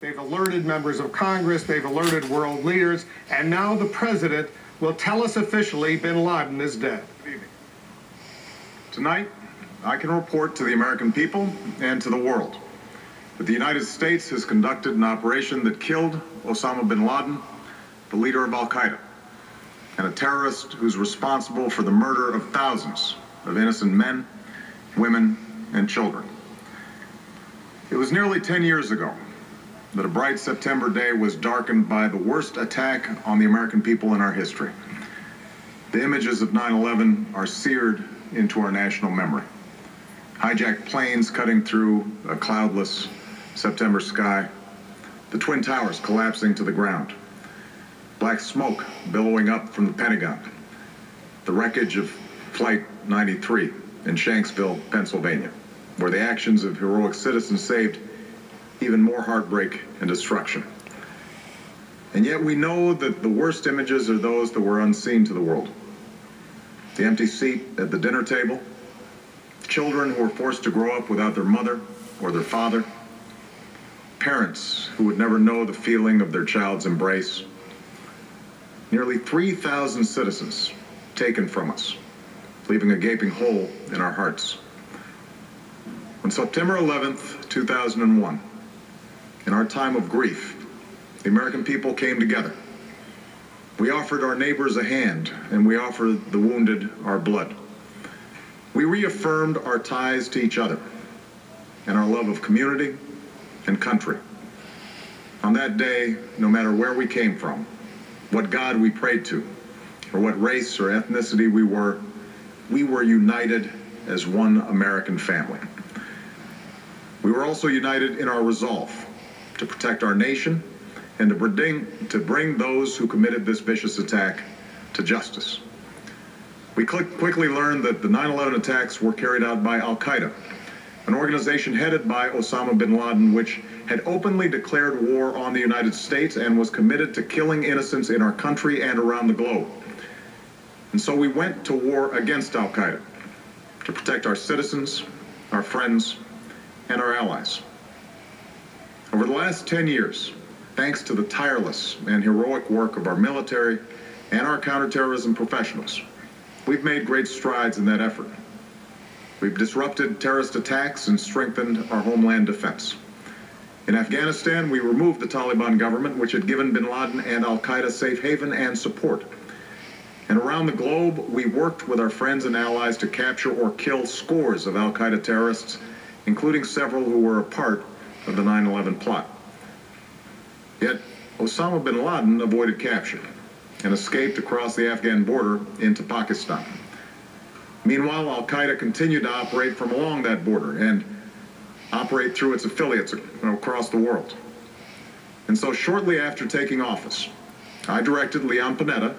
They've alerted members of Congress, they've alerted world leaders, and now the president will tell us officially bin Laden is dead. Tonight, I can report to the American people and to the world that the United States has conducted an operation that killed Osama bin Laden, the leader of Al-Qaeda, and a terrorist who's responsible for the murder of thousands of innocent men, women, and children. It was nearly 10 years ago that a bright September day was darkened by the worst attack on the American people in our history. The images of 9/11 are seared into our national memory. Hijacked planes cutting through a cloudless September sky, the Twin Towers collapsing to the ground, black smoke billowing up from the Pentagon, the wreckage of Flight 93 in Shanksville, Pennsylvania, where the actions of heroic citizens saved even more heartbreak and destruction. And yet we know that the worst images are those that were unseen to the world. The empty seat at the dinner table, children who were forced to grow up without their mother or their father, parents who would never know the feeling of their child's embrace, nearly 3,000 citizens taken from us, leaving a gaping hole in our hearts. On September 11th, 2001, in our time of grief, the American people came together. We offered our neighbors a hand, and we offered the wounded our blood. We reaffirmed our ties to each other and our love of community and country. On that day, no matter where we came from, what God we prayed to, or what race or ethnicity we were united as one American family. We were also united in our resolve to protect our nation and to bring those who committed this vicious attack to justice. We quickly learned that the 9/11 attacks were carried out by Al-Qaeda, an organization headed by Osama bin Laden, which had openly declared war on the United States and was committed to killing innocents in our country and around the globe. And so we went to war against Al-Qaeda to protect our citizens, our friends, and our allies. Over the last 10 years, thanks to the tireless and heroic work of our military and our counterterrorism professionals, we've made great strides in that effort. We've disrupted terrorist attacks and strengthened our homeland defense. In Afghanistan, we removed the Taliban government, which had given bin Laden and Al-Qaeda safe haven and support. And around the globe, we worked with our friends and allies to capture or kill scores of Al-Qaeda terrorists, including several who were a part of the 9/11 plot. Yet, Osama bin Laden avoided capture and escaped across the Afghan border into Pakistan. Meanwhile, Al-Qaeda continued to operate from along that border and operate through its affiliates across the world. And so shortly after taking office, I directed Leon Panetta,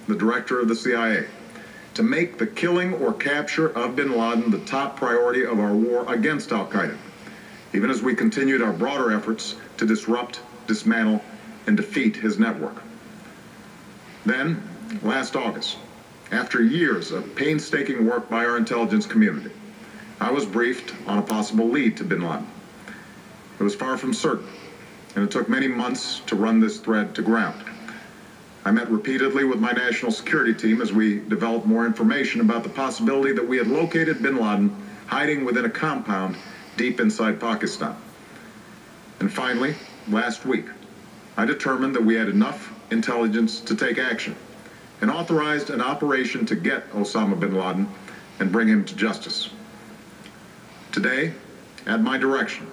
the director of the CIA, to make the killing or capture of bin Laden the top priority of our war against Al-Qaeda, even as we continued our broader efforts to disrupt, dismantle, and defeat his network. Then, last August, after years of painstaking work by our intelligence community, I was briefed on a possible lead to bin Laden. It was far from certain, and it took many months to run this thread to ground. I met repeatedly with my national security team as we developed more information about the possibility that we had located bin Laden hiding within a compound deep inside Pakistan. And finally, last week, I determined that we had enough intelligence to take action and authorized an operation to get Osama bin Laden and bring him to justice. Today, at my direction,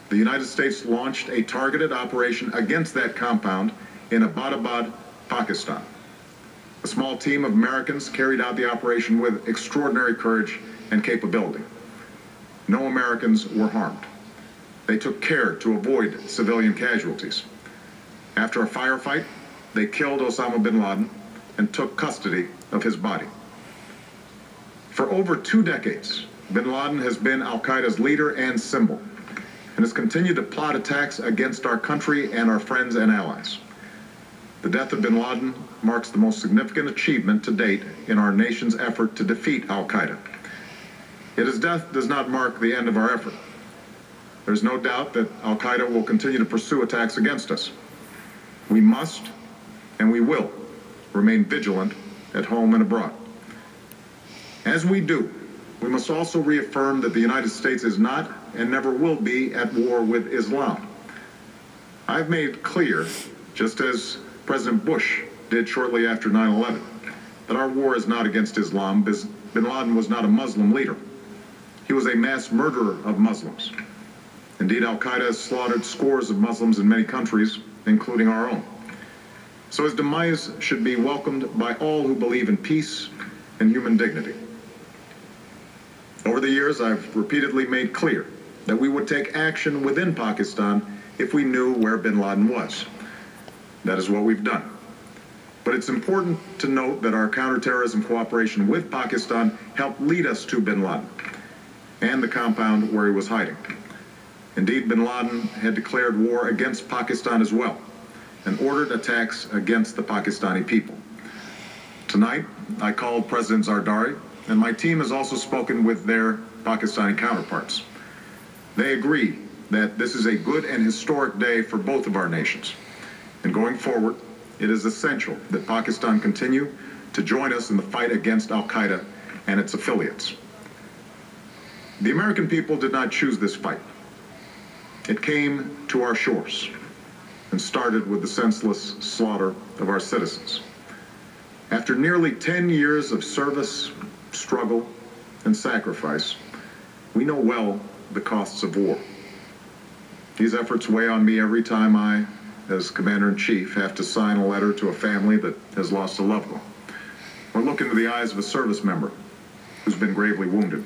the United States launched a targeted operation against that compound in Abbottabad, Pakistan. A small team of Americans carried out the operation with extraordinary courage and capability. No Americans were harmed. They took care to avoid civilian casualties. After a firefight, they killed Osama bin Laden and took custody of his body. For over 2 decades, bin Laden has been Al-Qaeda's leader and symbol, and has continued to plot attacks against our country and our friends and allies. The death of bin Laden marks the most significant achievement to date in our nation's effort to defeat Al-Qaeda. Yet his death does not mark the end of our effort. There's no doubt that al-Qaeda will continue to pursue attacks against us. We must, and we will, remain vigilant at home and abroad. As we do, we must also reaffirm that the United States is not and never will be at war with Islam. I've made clear, just as President Bush did shortly after 9/11, that our war is not against Islam. Bin Laden was not a Muslim leader. He was a mass murderer of Muslims. Indeed, al-Qaeda has slaughtered scores of Muslims in many countries, including our own. So his demise should be welcomed by all who believe in peace and human dignity. Over the years, I've repeatedly made clear that we would take action within Pakistan if we knew where bin Laden was. That is what we've done. But it's important to note that our counterterrorism cooperation with Pakistan helped lead us to bin Laden and the compound where he was hiding. Indeed, bin Laden had declared war against Pakistan as well and ordered attacks against the Pakistani people. Tonight, I called President Zardari, and my team has also spoken with their Pakistani counterparts. They agree that this is a good and historic day for both of our nations. And going forward, it is essential that Pakistan continue to join us in the fight against al-Qaeda and its affiliates. The American people did not choose this fight. It came to our shores and started with the senseless slaughter of our citizens. After nearly 10 years of service, struggle, and sacrifice, we know well the costs of war. These efforts weigh on me every time I, as Commander-in-Chief, have to sign a letter to a family that has lost a loved one, or look into the eyes of a service member who's been gravely wounded.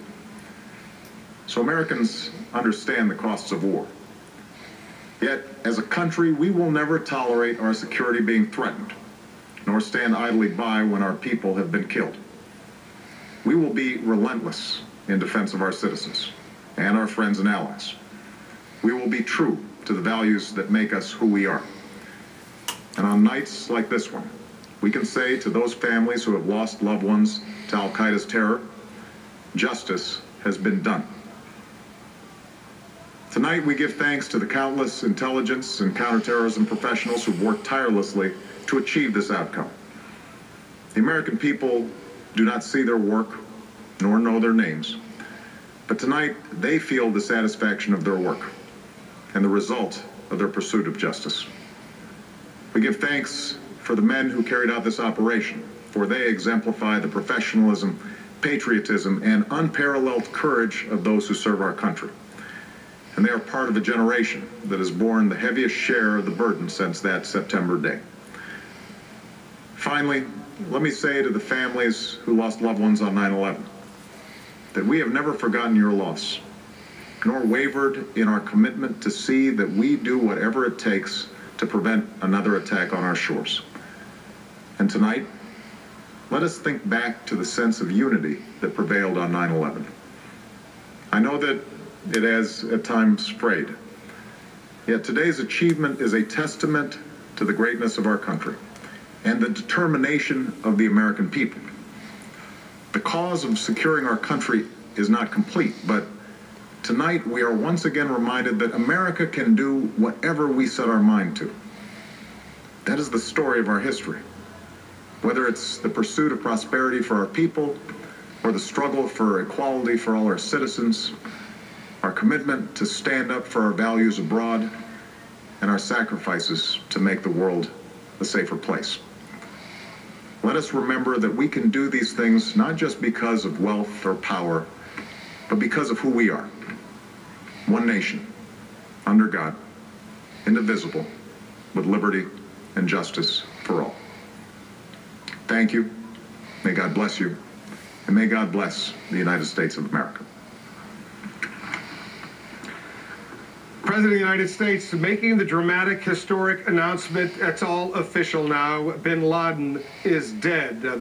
So Americans understand the costs of war. Yet, as a country, we will never tolerate our security being threatened, nor stand idly by when our people have been killed. We will be relentless in defense of our citizens and our friends and allies. We will be true to the values that make us who we are. And on nights like this one, we can say to those families who have lost loved ones to al-Qaeda's terror, justice has been done. Tonight, we give thanks to the countless intelligence and counterterrorism professionals who've worked tirelessly to achieve this outcome. The American people do not see their work, nor know their names, but tonight they feel the satisfaction of their work and the result of their pursuit of justice. We give thanks for the men who carried out this operation, for they exemplify the professionalism, patriotism, and unparalleled courage of those who serve our country. And they are part of a generation that has borne the heaviest share of the burden since that September day. Finally, let me say to the families who lost loved ones on 9/11 that we have never forgotten your loss, nor wavered in our commitment to see that we do whatever it takes to prevent another attack on our shores. And tonight, let us think back to the sense of unity that prevailed on 9/11. I know that it has at times frayed. Yet today's achievement is a testament to the greatness of our country and the determination of the American people. The cause of securing our country is not complete, but tonight we are once again reminded that America can do whatever we set our mind to. That is the story of our history. Whether it's the pursuit of prosperity for our people or the struggle for equality for all our citizens, our commitment to stand up for our values abroad, and our sacrifices to make the world a safer place. Let us remember that we can do these things not just because of wealth or power, but because of who we are. One nation, under God, indivisible, with liberty and justice for all. Thank you. May God bless you. And may God bless the United States of America. President of the United States making the dramatic, historic announcement. It's all official now. Bin Laden is dead.